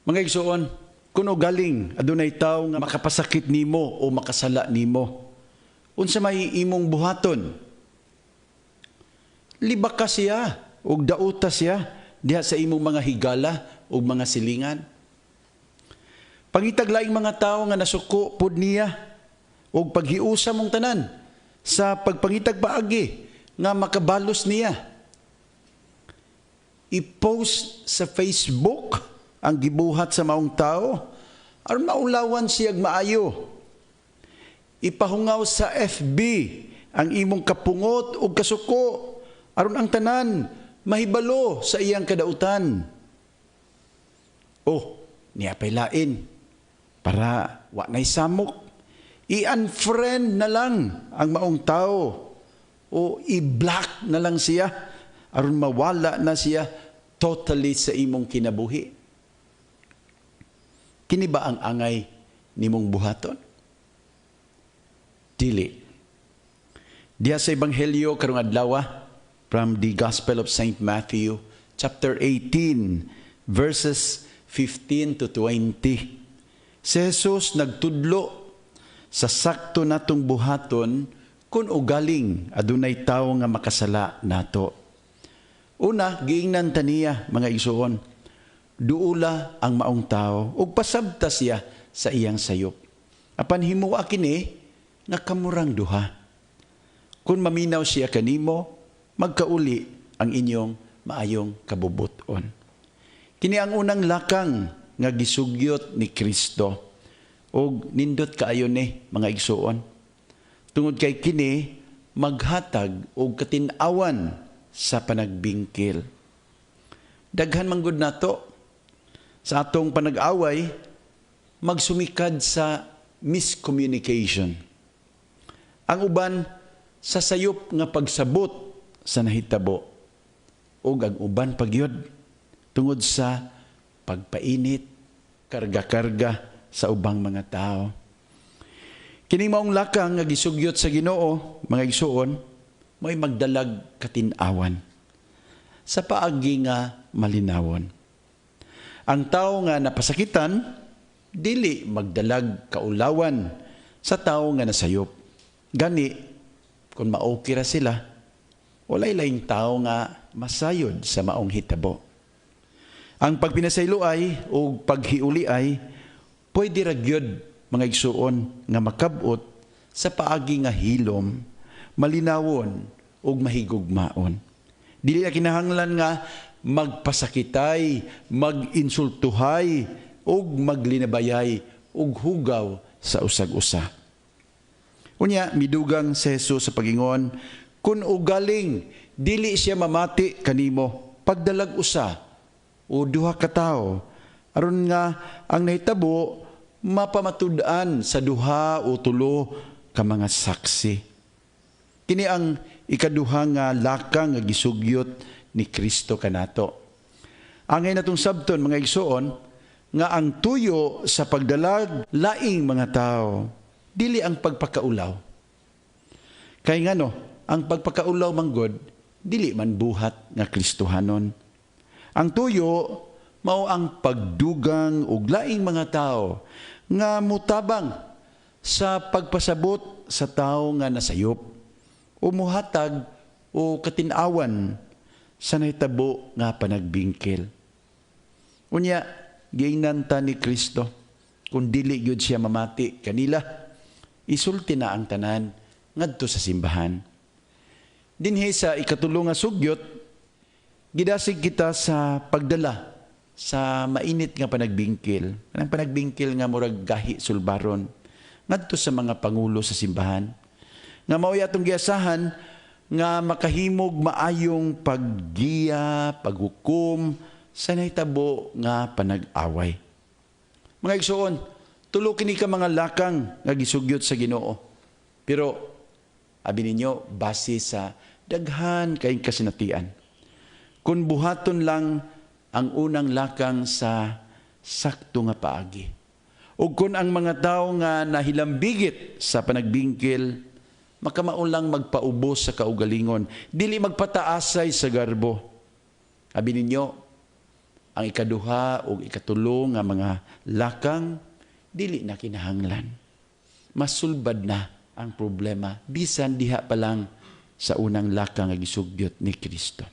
Mga igsoon, kuno galing adunay tawo nga makapasakit nimo o makasala nimo, unsa may imong buhaton? Libak ka siya o dauta siya diha sa imong mga higala o mga silingan. Pangitaglaing mga tawo nga nasuko pod niya o paghiusa mong tanan sa pagpangitag paagi nga makabalos niya. I-post sa Facebook ang gibuhat sa maong tao aron maulawan siyag maayo. Ipahungaw sa FB ang imong kapungot o kasuko aron ang tanan mahibalo sa iyang kadautan. Oh, niya pay lain para wa nay samok. I-unfriend na lang ang maong tao o i-block na lang siya aron mawala na siya totally sa imong kinabuhi. Kini ba ang angay nimong buhaton? Dili. Diha sa Ebanghelyo karong adlaw from the Gospel of St. Matthew, chapter 18, verses 15 to 20. Si Jesus nagtudlo sa sakto natong buhaton kung ugaling adunay tawo nga makasala nato. Una, giingnan taniya mga igsoon, duula ang maong tao ug pasabta siya sa iyang sayop. Apan himuwa kini nga kamurang duha. Kung maminaw siya kanimo, magkauli ang inyong maayong kabubuton. Kini ang unang lakang nga gisugyot ni Kristo. Og nindot kaayo ni mga igsoon. Tungod kay kini maghatag og katin-awan sa panagbingkil. Daghan manggod nato sa atong panag-away, magsumikad sa miscommunication. Ang uban sa sayop nga pagsabot sa nahitabo o ang uban pagyod tungod sa pagpainit, karga-karga sa ubang mga tao. Kining maong lakang nga gisugyot sa Ginoo, mga igsuon, mo'y magdalag katin-awan sa paagi nga malinawon. Ang tao nga napasakitan, dili magdalag kaulawan sa tao nga nasayop. Gani, kung maokira sila, walay laing tao nga masayod sa maong hitabo. Ang pagpinasaylo ay o paghiuli ay pwede ragyod mga igsuon nga makabot sa paagi nga hilom, malinawon o mahigugmaon. Dili na kinahanglan nga magpasakitay, maginsultuhay, ug maglinabayay, ug hugaw sa usag-usa. Unya, midugang si Jesus sa pagingon, kun ugaling, dili siya mamati kanimo, pagdalag usa, o duha ka tao, aron nga ang nahitabo, mapamatud-an sa duha o tulo ka mga saksi. Kini ang ikaduha nga lakang nga gisugyot ni Kristo kanato. Angay natong sabton mga igsoon nga ang tuyo sa pagdalag laing mga tao dili ang pagpakaulaw. Kay ngano ang pagpakaulaw manggod dili man buhat nga Kristohanon. Ang tuyo mao ang pagdugang og laing mga tao nga mutabang sa pagpasabot sa tao nga nasayop o muhatag o katin-awan sa nahitabo nga panagbingkil. Unya, giingnan ta ni Kristo, kung dili gyud siya mamati kanila, isulti na ang tanan ngadto sa simbahan. Dinhi sa ikatulong nga sugyot, gidasig kita sa pagdala sa mainit nga panagbingkil. Ang panagbingkil nga murag gahi sulbaron ngadto sa mga pangulo sa simbahan. Nga mao'y atong giasahan nga makahimog maayong paggiya, paghukom sa nahitabo nga panag-away. Mga igsoon, tulo kini ka mga lakang nga gisugyot sa Ginoo. Pero abi ninyo base sa daghan kayong kasinatian. Kung buhaton lang ang unang lakang sa sakto nga paagi. O kung ang mga tao nga nahilambigit sa panagbingkil, makamaulang magpaubos sa kaugalingon, dili magpataasay sa garbo. Abi ninyo, ang ikaduha o ikatulo nga mga lakang, dili na kinahanglan. Masulbad na ang problema, bisan diha pa lang sa unang lakang nga gisugyot ni Kristo.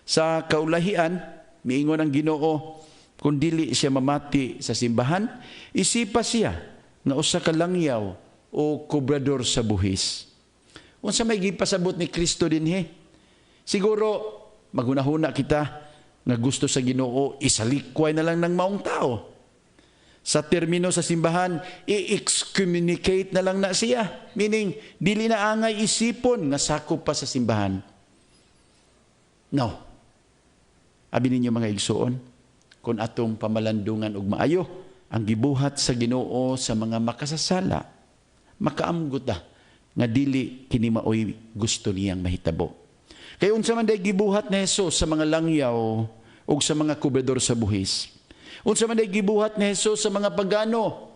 Sa kaulahian, miingon ang Ginoo, kung dili siya mamati sa simbahan, isipa siya nga usa ka langyaw o kobrador sa buhis. Unsa may gipasabot ni Kristo dinhi? Siguro maghunahuna kita nga gusto sa Ginoo isalikway na lang ng maong tao. Sa termino sa simbahan, i-excommunicate na lang na siya. Meaning, dili na angay isipon nga sakop pa sa simbahan. No. Abi ninyo mga igsuon, kung atong pamalandungan og maayo, ang gibuhat sa Ginoo sa mga makasasala, makaamgot nga dili kini maoy gusto niyang mahitabo. Kaya unsa man day gibuhat ni Hesus sa mga langyaw o sa mga kubedor sa buhis, unsa man day gibuhat ni Hesus sa mga pagano,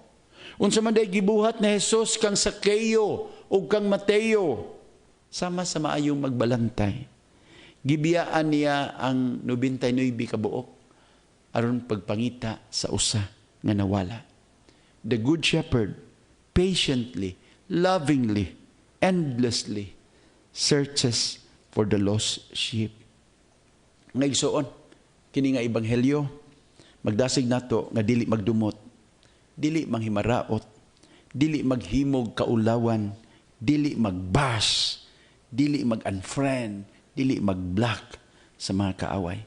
unsa man day gibuhat ni Hesus kang Sakeo o kang Mateo, sama sa maayong magbalantay. Gibiyaan niya ang 99 ka buok aron pagpangita sa usa nga nawala. The Good Shepherd patiently, lovingly, endlessly searches for the lost sheep. Nga igsuon, kini nga ebanghelyo, magdasig nato nga dili magdumot, dili manghimaraot, dili maghimog kaulawan, dili magbash, dili mag-unfriend, dili mag-block sa mga kaaway.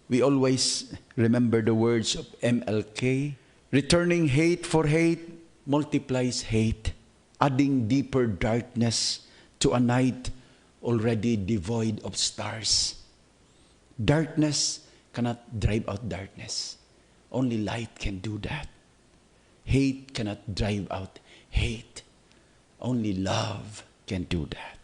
We always remember the words of MLK, returning hate for hate multiplies hate, adding deeper darkness to a night already devoid of stars. Darkness cannot drive out darkness. Only light can do that. Hate cannot drive out hate. Only love can do that.